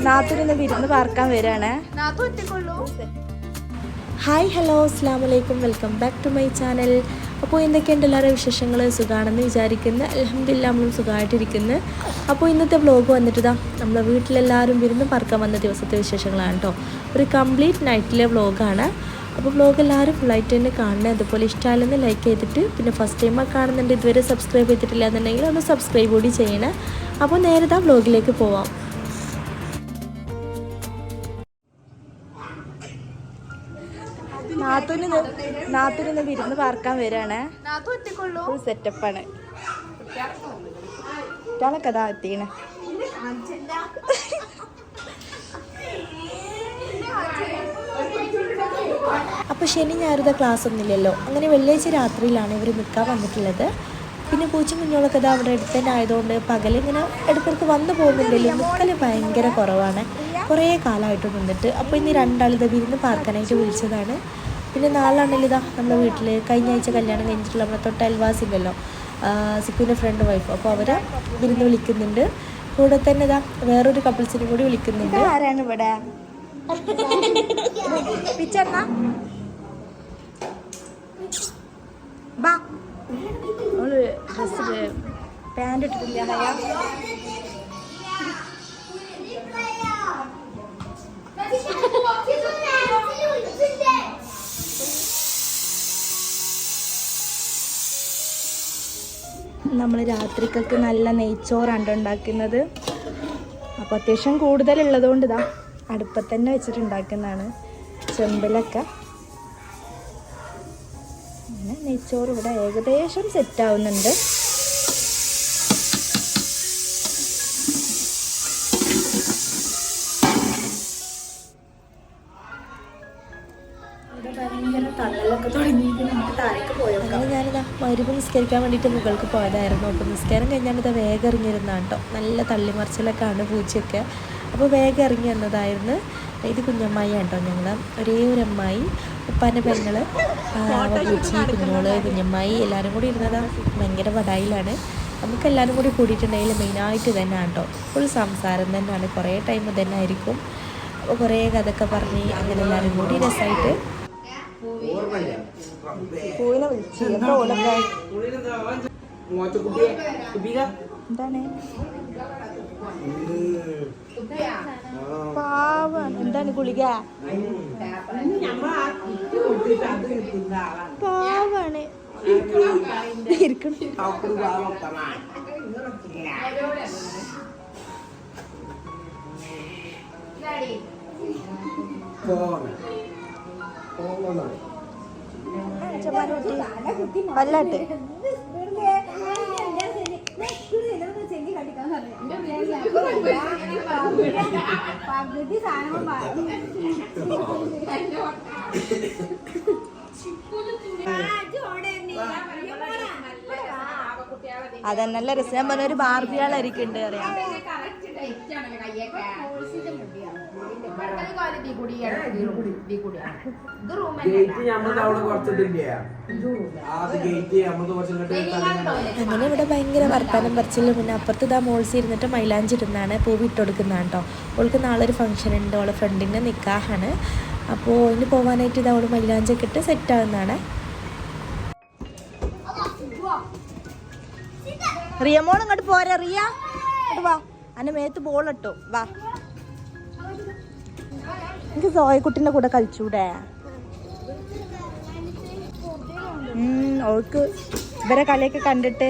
നാത്തൂരിന്ന് വിരുന്ന് പാർക്കാൻ വരാണ്. Hi hello അസ്സാം വലൈക്കും, welcome back to my channel. അപ്പോൾ എന്തൊക്കെയുണ്ട് എല്ലാവരുടെ വിശേഷങ്ങൾ? സുഖമാണെന്ന് വിചാരിക്കുന്നു. അൽഹംദുലില്ലാ നമ്മളും സുഖമായിട്ടിരിക്കുന്നു. അപ്പോൾ ഇന്നത്തെ വ്ലോഗ് വന്നിട്ട് നമ്മളെ വീട്ടിലെല്ലാവരും വിരുന്ന് പാർക്കാൻ വന്ന ദിവസത്തെ വിശേഷങ്ങളാണ് കേട്ടോ. ഒരു കംപ്ലീറ്റ് നൈറ്റിലെ വ്ലോഗാണ്. അപ്പോൾ വ്ലോഗ് എല്ലാവരും ഫുള്ളായിട്ട് തന്നെ കാണണേ. അതുപോലെ ഇഷ്ടമായാലൊന്ന് ലൈക്ക് ചെയ്തിട്ട്, പിന്നെ ഫസ്റ്റ് ടൈം കാണുന്നുണ്ട് ഇതുവരെ സബ്സ്ക്രൈബ് ചെയ്തിട്ടില്ല എന്നുണ്ടെങ്കിൽ ഒന്ന് സബ്സ്ക്രൈബ് കൂടി ചെയ്യണേ. അപ്പോൾ നേരെ വ്ലോഗിലേക്ക് പോവാം. നാത്തൂരിന്ന് വിരുന്ന് പാർക്കാൻ വരാണ്. ഫുൾ സെറ്റപ്പാണ്. കുട്ടികളൊക്കെ അതാ എത്തിയാണ്. അപ്പോൾ ശനി ഞായറുടെ ക്ലാസ് ഒന്നുമില്ലല്ലോ, അങ്ങനെ വെള്ളിയാഴ്ച രാത്രിയിലാണ് ഇവർ നിൽക്കാൻ വന്നിട്ടുള്ളത്. പിന്നെ പൂച്ചും കുഞ്ഞോളൊക്കെ ഇതാ അവിടെ അടുത്ത് തന്നെ ആയതുകൊണ്ട് പകലിങ്ങനെ ഇടയ്ക്കിടയ്ക്ക് വന്നു പോകുന്നുണ്ടല്ലോ. നിൽക്കൽ ഭയങ്കര കുറവാണ്, കുറേ കാലമായിട്ട് നിന്നിട്ട്. അപ്പോൾ ഇന്ന് രണ്ടാളിത് വിരുന്ന് പാർക്കാനായിട്ട് വിളിച്ചതാണ്. പിന്നെ നാളാണെങ്കിൽ നമ്മുടെ വീട്ടിൽ കഴിഞ്ഞ ആഴ്ച കല്യാണം കഴിഞ്ഞിട്ടുള്ള നമ്മുടെ തൊട്ട് അയൽവാസിണ്ടല്ലോ, സിക്കുവിൻ്റെ ഫ്രണ്ട് വൈഫ്. അപ്പോൾ അവർ വിരുന്ന് വിളിക്കുന്നുണ്ട്. കൂടെ തന്നെ വേറൊരു കപ്പിൾസിനും കൂടി വിളിക്കുന്നുണ്ട്. ആരാണ് ഇവിടെ? പാൻറ് ഇട്ടിട്ടില്ല. നമ്മൾ രാത്രിക്കൊക്കെ നല്ല നെയ്ച്ചോറാണ് ഉണ്ടാക്കുന്നത്. അപ്പോൾ അത്യാവശ്യം കൂടുതലുള്ളതുകൊണ്ട് അടുപ്പത്ത് തന്നെ വെച്ചിട്ടുണ്ടാക്കുന്നതാണ്, ചെമ്പിലൊക്കെ. അങ്ങനെ നെയ്ച്ചോറ് ഇവിടെ ഏകദേശം സെറ്റാവുന്നുണ്ട്. ഞാനിതാ മഗ്‌രിബ് നിസ്കരിക്കാൻ വേണ്ടിയിട്ട് മുകൾക്ക് പോയതായിരുന്നു. അപ്പോൾ നിസ്കാരം കഴിഞ്ഞാൽ വേഗം ഇറങ്ങിയിരുന്നാണ് കേട്ടോ. നല്ല തള്ളിമറിച്ചിലൊക്കെയാണ് പൂച്ചയൊക്കെ. അപ്പോൾ വേഗം ഇറങ്ങി വന്നതായിരുന്നു. ഇത് കുഞ്ഞമ്മായിയാണ് കേട്ടോ. ഞങ്ങൾ ഒരേ ഒരു അമ്മായി, ഉപ്പാൻ്റെ പെങ്ങൾ, പൂച്ചി, കുഞ്ഞോള്, കുഞ്ഞമ്മായി എല്ലാവരും കൂടി ഇരുന്നതാണ്. ഭയങ്കര വടായിലാണ്. നമുക്കെല്ലാവരും കൂടി കൂടിയിട്ടുണ്ടെങ്കിൽ മെയിനായിട്ട് തന്നെയാണ് കേട്ടോ. ഫുൾ സംസാരം തന്നെയാണ്, കുറേ ടൈം തന്നെ ആയിരിക്കും. അപ്പോൾ കുറേ കഥയൊക്കെ പറഞ്ഞ് അങ്ങനെ എല്ലാവരും കൂടി രസമായിട്ട് പൂവിനെ വിളിച്ചു. എന്താണ് പാവാണ്? എന്താണ് ഗുളിക? പാവാണ്. വല്ലാട്ട് അതന്നല്ല രസം. ഞാൻ പറഞ്ഞ ഒരു ബാർബിയാളായിരിക്കുന്നുണ്ട് അറിയാം. അങ്ങനെ ഇവിടെ ഭയങ്കര വർത്താനം പറിച്ചില്ല. പിന്നെ അപ്പുറത്ത് മോൾസ് ഇരുന്നിട്ട് മൈലാഞ്ചി ഇടുന്നതാണ്, പൂവിട്ട് കൊടുക്കുന്നതാണ് കേട്ടോ. അവൾക്ക് നാളെ ഒരു ഫംഗ്ഷൻ ഉണ്ട്, അവളെ ഫ്രണ്ടിൻ്റെ നിക്കാഹാണ്. അപ്പോൾ ഇനി പോകാനായിട്ട് അവൾ മൈലാഞ്ചൊക്കെ ഇട്ട് സെറ്റാകുന്നതാണ്. റിയ മോൾ ഇങ്ങോട്ട് പോരാ. റിയ ഇങ്ങോട്ട് വാ, അന്നെ മേത്ത് ബോളിട്ടു വാ. എനിക്ക് സോയക്കുട്ടിൻ്റെ കൂടെ കളിച്ചൂടെ? അവൾക്ക് ഇവരെ കളിയൊക്കെ കണ്ടിട്ട്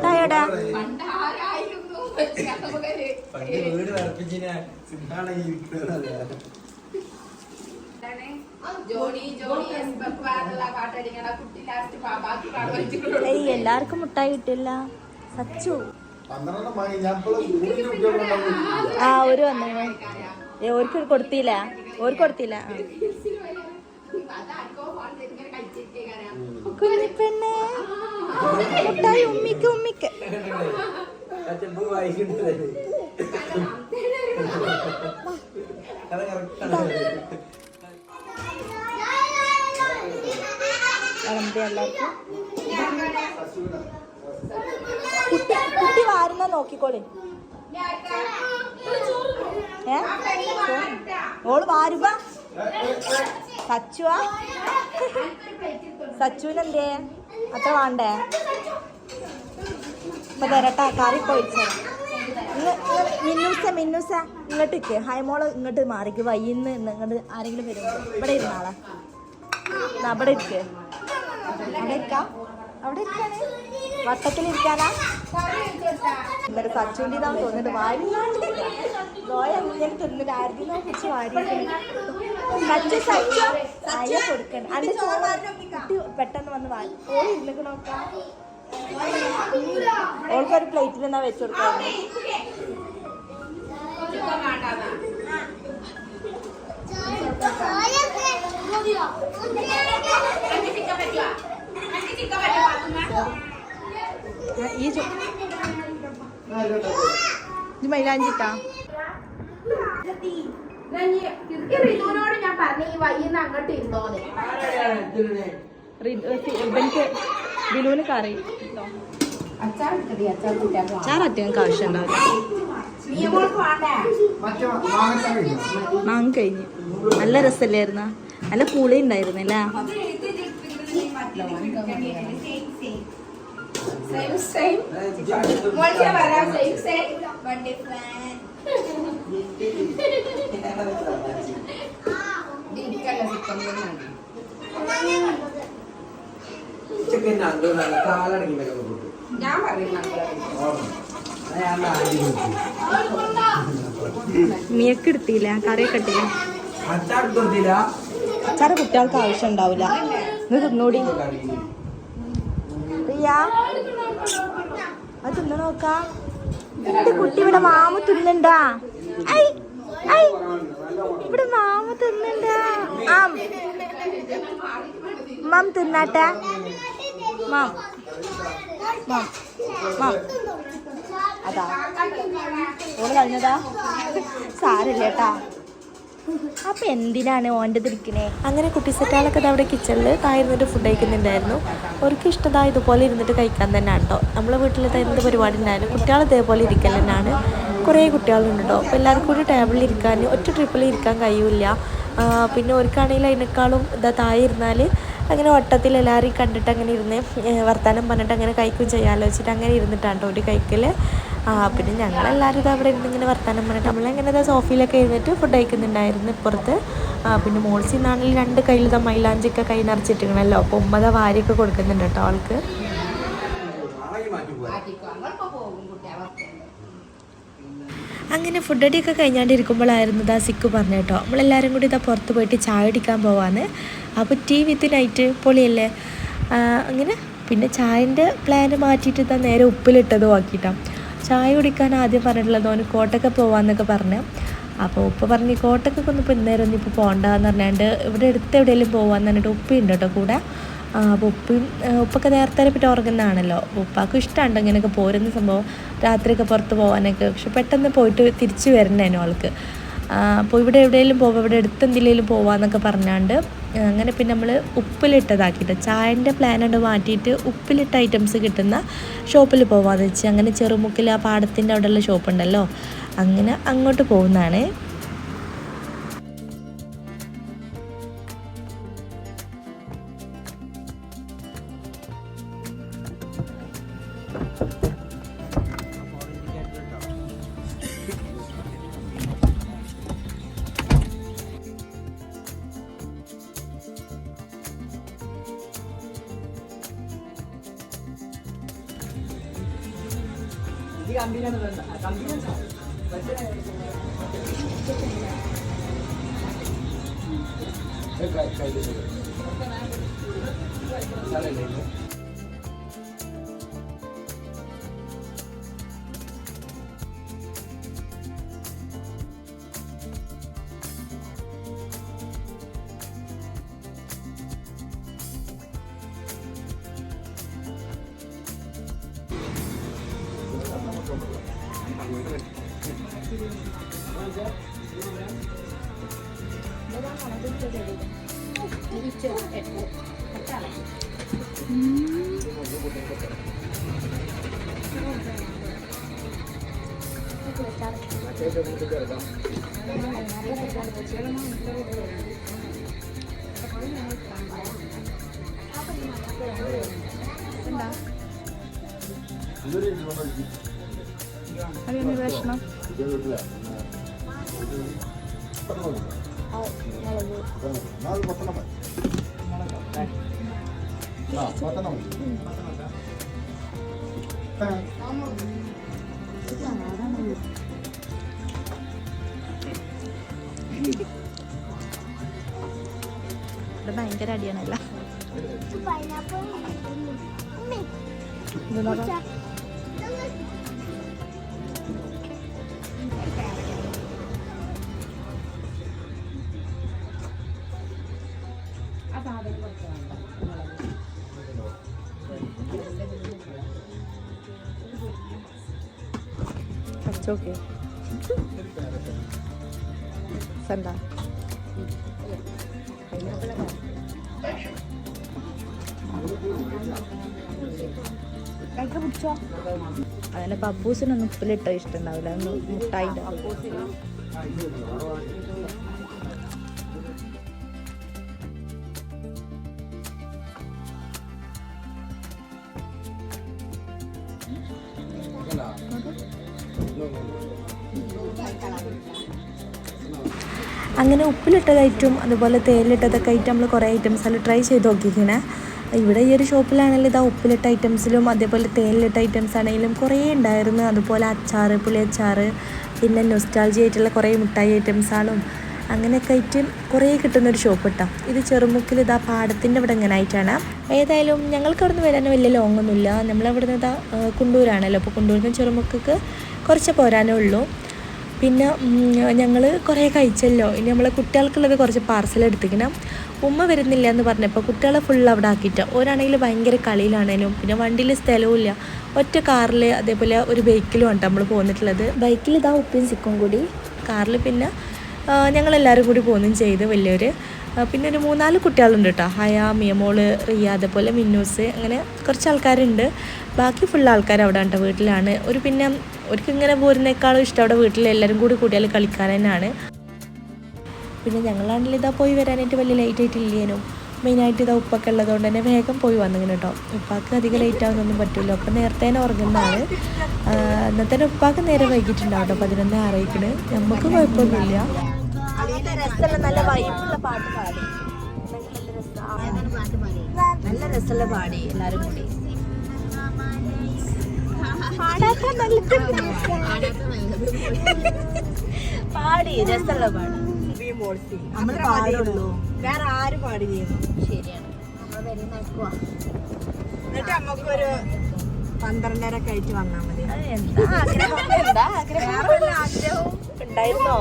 ടായടാ എല്ലാവർക്കും മുട്ടായി കിട്ടില്ല. സച്ചു ആ ഒരു വന്നു ഓർക്ക് കൊടുത്തില്ല, ഓർക്ക് കൊടുത്തില്ല. കുഞ്ഞിപ്പെണ്ണേ മുട്ടായി ഉമ്മിക്ക് ഉമ്മിക്ക്. കുട്ടി വാരുന്ന നോക്കിക്കോളി. ഓള് വാരുമ്പ സച്ചുവാ സച്ചുവിനെന്തേ അത്ര വേണ്ടേ? ഇപ്പൊ തരട്ടാ കറി പോയിച്ച മിന്നൂസ ഇങ്ങോട്ടേക്ക് ഹൈമോള് ഇങ്ങോട്ട് മാറിക്ക് വയ്യന്ന് ഇങ്ങോട്ട് ആരെങ്കിലും വരുമ്പോ ഇവിടെ ഇരുന്നാളാ അവിടെ ഇരിക്ക്. അവിടെ ഇരിക്കാണ് വട്ടത്തിലിരിക്കാനാ. ഇന്നലെ സച്ചുവിൻ്റെ ഇതാന്ന് തോന്നിട്ട് വാരില്ലാണ്ട് ലോയ ഇങ്ങനെ തിന്നിട്ട് ആർക്കും കുറിച്ച് വാരി കൊടുക്കണ്ട. അതിന്റെ കുട്ടി പെട്ടെന്ന് വന്ന് വാരി ഓള് ഇരുന്നിട്ട് നോക്കാം. ഓൾക്കൊരു പ്ലേറ്റിൽ എന്നാ വെച്ച് കൊടുക്കാം. ഈ മൈലാഞ്ചിട്ടാ റിതുവിനോട് ഞാൻ പറഞ്ഞു ഈ വയ്യുന്ന അങ്ങോട്ട് ഇരുന്നോന്ന്. ബിലുവിന് കറി അച്ചാററ്റ് ഞങ്ങൾക്ക് ആവശ്യം ഉണ്ടാവില്ല. മാങ്ങ കഴിഞ്ഞു. നല്ല രസമല്ലായിരുന്ന? നല്ല പുളി ഉണ്ടായിരുന്നില്ല. മീക്ക് എടുത്തില്ല, കറിയൊക്കെ ഇട്ടില്ല. അച്ചാറ് കുട്ടികൾക്ക് ആവശ്യം ഉണ്ടാവില്ല. ഇത് തിന്നൂടി പ്രിയ, അത് തിന്നു നോക്കാം. എന്റെ കുട്ടി ഇവിടെ മാമ തിന്നണ്ടാ. ഇവിടെ മാമ തിന്നണ്ടാ. മാം തിന്നാട്ടെ. മാം മാം മാം അതാ ഓള് കളഞ്ഞതാ. സാരില്ലേട്ടാ. അപ്പൊ എന്തിനാണ് ഓൻ്റെ തിരിക്കണേ? അങ്ങനെ കുട്ടി സെറ്റാളൊക്കെ അവിടെ കിച്ചണിൽ തായിരുന്നിട്ട് ഫുഡ് കഴിക്കുന്നുണ്ടായിരുന്നു. അവർക്ക് ഇഷ്ടതാ ഇതുപോലെ ഇരുന്നിട്ട് കഴിക്കാൻ തന്നെയാണ് കേട്ടോ. നമ്മളെ വീട്ടിൽ എന്ത് പരിപാടി ഉണ്ടായാലും കുട്ടികൾ ഇതേപോലെ ഇരിക്കൽ തന്നെയാണ്. കുറേ കുട്ടികളുണ്ട് കേട്ടോ. അപ്പോൾ എല്ലാവർക്കും കൂടി ടേബിളിൽ ഇരിക്കാൻ ഒറ്റ ട്രിപ്പിൽ ഇരിക്കാൻ കഴിയില്ല. പിന്നെ ഒരുക്കാണെങ്കിൽ അതിനേക്കാളും ഇതാ താഴെ ഇരുന്നാൽ അങ്ങനെ വട്ടത്തിൽ എല്ലാവരെയും കണ്ടിട്ട് അങ്ങനെ ഇരുന്ന് വർത്താനം പറഞ്ഞിട്ട് അങ്ങനെ കഴിക്കും ചെയ്യാമല്ലോ വെച്ചിട്ട് അങ്ങനെ ഇരുന്നിട്ടാണ് കേട്ടോ ഒരു കഴിക്കൽ. പിന്നെ ഞങ്ങളെല്ലാവരും ഇത് അവിടെ ഇരുന്ന് ഇങ്ങനെ വർത്താനം പറഞ്ഞിട്ട് നമ്മളെങ്ങനെ ഇതാ സോഫയിലൊക്കെ ഇരുന്നിട്ട് ഫുഡ് കഴിക്കുന്നുണ്ടായിരുന്നു ഇപ്പുറത്ത്. പിന്നെ മോൾസിൽ നിന്നാണെങ്കിൽ 2 കയ്യിൽ ഇതാ മൈലാഞ്ചിയൊക്കെ കൈ നിറച്ചിട്ടിരിക്കണമല്ലോ. അപ്പോൾ ഉമ്മത വാരിയൊക്കെ കൊടുക്കുന്നുണ്ട് കേട്ടോ ആൾക്ക്. അങ്ങനെ ഫുഡ് അടിയൊക്കെ കഴിഞ്ഞാണ്ടിരിക്കുമ്പോഴായിരുന്നു ഇതാ സിക്ക് പറഞ്ഞു കേട്ടോ നമ്മളെല്ലാവരും കൂടി ഇതാ പുറത്ത് പോയിട്ട് ചായ അടിക്കാൻ പോവാന്ന്. അപ്പോൾ ടീ വിത്ത് നൈറ്റ് പൊളിയല്ലേ. അങ്ങനെ പിന്നെ ചായൻ്റെ പ്ലാന് മാറ്റിയിട്ട് ഇതാ നേരെ ഉപ്പിലിട്ടതും ആക്കിയിട്ടാണ്. ചായ കുടിക്കാൻ ആദ്യം പറഞ്ഞിട്ടുള്ളത് ഓന് കോട്ടൊക്കെ പോവാന്നൊക്കെ പറഞ്ഞു. അപ്പോൾ ഉപ്പ പറഞ്ഞ് കോട്ടക്കൊക്കെ ഒന്നും ഇപ്പോൾ ഇന്നേരം ഒന്നും ഇപ്പോൾ പോകണ്ടെന്ന് പറഞ്ഞാണ്ട് ഇവിടെ അടുത്ത് എവിടെയെങ്കിലും പോകാമെന്ന് പറഞ്ഞിട്ട് ഉപ്പയുണ്ട് കേട്ടോ കൂടെ. അപ്പോൾ ഉപ്പൊക്കെ നേരത്തെ പറ്റി ഉറങ്ങുന്നതാണല്ലോ. ഉപ്പാക്കും ഇഷ്ടമുണ്ട് ഇങ്ങനെയൊക്കെ പോരുന്ന സംഭവം രാത്രിയൊക്കെ പുറത്ത് പോകാനൊക്കെ. പക്ഷെ പെട്ടെന്ന് പോയിട്ട് തിരിച്ച് വരണേനോ ആൾക്ക്. അപ്പോൾ ഇവിടെ എവിടെയെങ്കിലും പോവാം, ഇവിടെ അടുത്ത് എന്തെങ്കിലും പോവാന്നൊക്കെ പറഞ്ഞാണ്ട് അങ്ങനെ പിന്നെ നമ്മൾ ഉപ്പിലിട്ടതാക്കിയിട്ട് ചായൻ്റെ പ്ലാനുണ്ട് മാറ്റിയിട്ട് ഉപ്പിലിട്ട ഐറ്റംസ് കിട്ടുന്ന ഷോപ്പിൽ പോവാന്ന് വെച്ച് അങ്ങനെ ചെറുമുക്കിൽ ആ പാടത്തിൻ്റെ അവിടെയുള്ള ഷോപ്പുണ്ടല്ലോ അങ്ങനെ അങ്ങോട്ട് പോകുന്നതാണ്. അതിന് പ്രശ്നം ഇവിടെ ഭയങ്കര അടിയാണല്ല. ഓക്കെ സണ്ടാ അതിന് പപ്പൂസിനൊന്നും ഉപ്പിലിട്ട ഇഷ്ടമുണ്ടാവില്ല, ഒന്ന് മുട്ടായിൻ്റെ അങ്ങനെ ഉപ്പിലിട്ടതായിട്ടും അതുപോലെ തേയിലിട്ടതൊക്കെ ആയിട്ട് നമ്മൾ കുറേ ഐറ്റംസ് എല്ലാം ട്രൈ ചെയ്ത് നോക്കിക്കണേ. ഇവിടെ ഈ ഒരു ഷോപ്പിലാണെങ്കിലും ഇതാ ഉപ്പിലിട്ട ഐറ്റംസിലും അതേപോലെ തേയിലിട്ട ഐറ്റംസ് ആണെങ്കിലും കുറേ ഉണ്ടായിരുന്നു. അതുപോലെ അച്ചാറ്, പുളിയച്ചാറ്, പിന്നെ നൊസ്റ്റാൾജി ആയിട്ടുള്ള കുറേ മിഠായി ഐറ്റംസാളും അങ്ങനെയൊക്കെ ആയിട്ട് കുറേ കിട്ടുന്നൊരു ഷോപ്പ് കേട്ടോ. ഇത് ചെറുമുക്കിൽ ഇതാ പാടത്തിൻ്റെ ഇവിടെ ഇങ്ങനെ ആയിട്ടാണ്. ഏതായാലും ഞങ്ങൾക്ക് അവിടെ നിന്ന് വരാൻ വലിയ ലോങ്ങൊന്നുമില്ല. നമ്മളവിടെ നിന്ന് ഇതാ കുണ്ടൂരാണല്ലോ, അപ്പോൾ കുണ്ടൂരിൽ നിന്ന് ചെറുമുക്ക് കുറച്ച് പോരാനേ ഉള്ളൂ. പിന്നെ ഞങ്ങൾ കുറേ കഴിച്ചല്ലോ, ഇനി നമ്മളെ കുട്ടികൾക്കുള്ളത് കുറച്ച് പാർസൽ എടുത്തിക്കണം. ഉമ്മ വരുന്നില്ല എന്ന് പറഞ്ഞപ്പോൾ കുട്ടികളെ ഫുൾ അവിടെ ആക്കിയിട്ട് ഒരാണെങ്കിൽ ഭയങ്കര കളിയിലാണേലും, പിന്നെ വണ്ടിയിൽ സ്ഥലവും ഇല്ല. ഒറ്റ കാറിൽ അതേപോലെ ഒരു ബൈക്കിലുമാണ് നമ്മൾ പോന്നിട്ടുള്ളത്. ബൈക്കിൽ ഇതാ ഉപ്പയും സിക്കും കൂടി, കാറിൽ പിന്നെ ഞങ്ങളെല്ലാവരും കൂടി പോകുകയും ചെയ്ത് വലിയൊരു. പിന്നെ ഒരു 3-4 കുട്ടികളുണ്ട് കേട്ടോ, ഹയ, മിയമോള്, റിയ, അതേപോലെ മിന്നൂസ്, അങ്ങനെ കുറച്ച് ആൾക്കാരുണ്ട്. ബാക്കി ഫുൾ ആൾക്കാർ അവിടെ ഉണ്ട്, വീട്ടിലാണ്. പിന്നെ ഒരിക്കൽ ഇങ്ങനെ പോരുന്നേക്കാളും ഇഷ്ടം അവിടെ വീട്ടിൽ എല്ലാവരും കൂടി കൂടിയാൽ കളിക്കാൻ തന്നെയാണ്. പിന്നെ ഞങ്ങളാണെങ്കിൽ ഇതാ പോയി വരാനായിട്ട് വലിയ ലേറ്റ് ആയിട്ടില്ലേനും, മെയിനായിട്ട് ഇതാ ഉപ്പൊക്കെ ഉള്ളതുകൊണ്ട് തന്നെ വേഗം പോയി വന്നിങ്ങനെ കേട്ടോ. ഉപ്പാക്ക് അധികം ലേറ്റ് ആവുന്നൊന്നും പറ്റില്ല, അപ്പം നേരത്തെ തന്നെ ഉറങ്ങുന്നതാണ്. അന്നത്തെ ഉപ്പാക്ക് നേരെ വൈകിട്ടുണ്ടാവും കേട്ടോ, 11:06. നമുക്ക് കുഴപ്പമൊന്നുമില്ല. നല്ല വൈബുള്ള പാട്ട് പാടി, നല്ല രസമുള്ള പാടി എല്ലാവരും കൂടി പാടി രസമുള്ള പാട് നമ്മൾ പാടുള്ളൂ, വേറെ ആരും പാടി ചെയ്യുന്നു. ശരിയാണ്, എന്നിട്ട് നമുക്കൊരു 12:30 ആയിട്ട് വന്നാൽ മതി. എന്താ ആഗ്രഹവും ഉണ്ടായിരുന്നോ?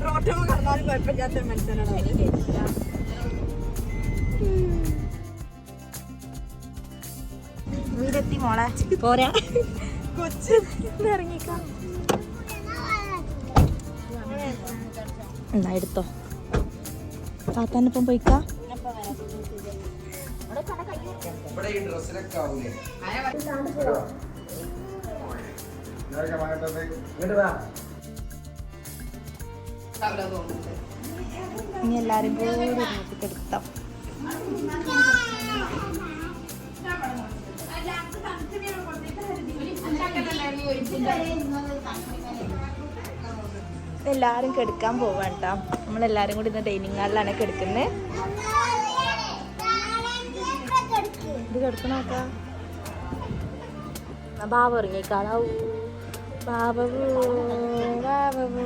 റോട്ടോമ കടന്നാലും കുഴപ്പമില്ലാത്ത മനസ്സിലാണ്. വീടെത്തി മോളെ, പോരാ കൊച്ചു ഇറങ്ങിക്കാം. എന്താ എടുത്തോ, താത്താനൊപ്പം പോയിക്കാ. ഇനി എല്ലാരും കൂടി എടുത്താം. എല്ലാരും കെടുക്കാൻ പോവാണ്ട, നമ്മളെല്ലാരും കൂടി ഇന്ന് ഡൈനിങ് ഹാളിലാണ് കെടുക്കുന്നത്. ഇത് കെടുക്കണോക്കാ, ബാബ ഇറങ്ങിക്കാളാവൂ. ബാബു ബാബു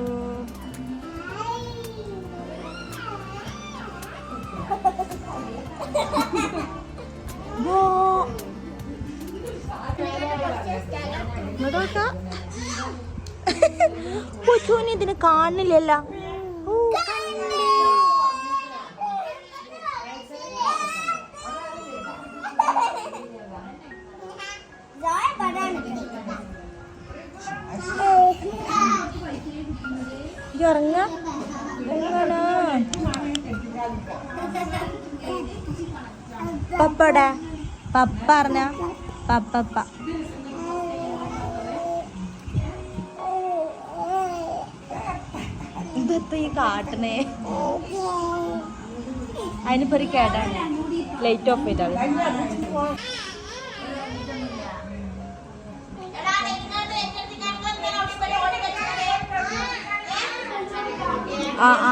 കൊച്ചുവിന് ഇതിന് കാണില്ലല്ലോ. പപ്പടാ പപ്പ പറഞ്ഞ പപ്പ. ഇതെത്ത ഈ കാട്ടണേ? അതിനിപ്പോ ഒരു കേടാണ്. ലൈറ്റ് ഓഫ് ചെയ്താൽ ആ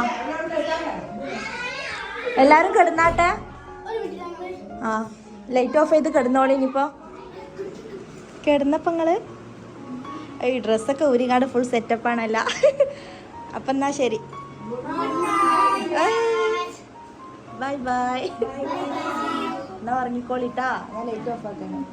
എല്ലാരും കിടന്നാട്ടെ. ആ ലൈറ്റ് ഓഫ് ചെയ്ത് കിടന്നോളി. ഇനിയിപ്പോ കിടന്നപ്പോ നിങ്ങള് ഈ ഡ്രസ്സൊക്കെ ഊരിങ്ങാട് ഫുൾ സെറ്റപ്പാണല്ല. അപ്പം എന്നാ ശരി, ബൈ ബൈ. എന്നാ ഉറങ്ങിക്കോളിട്ടാ, ഞാൻ ലൈറ്റ് ഓഫ് ആക്കണം.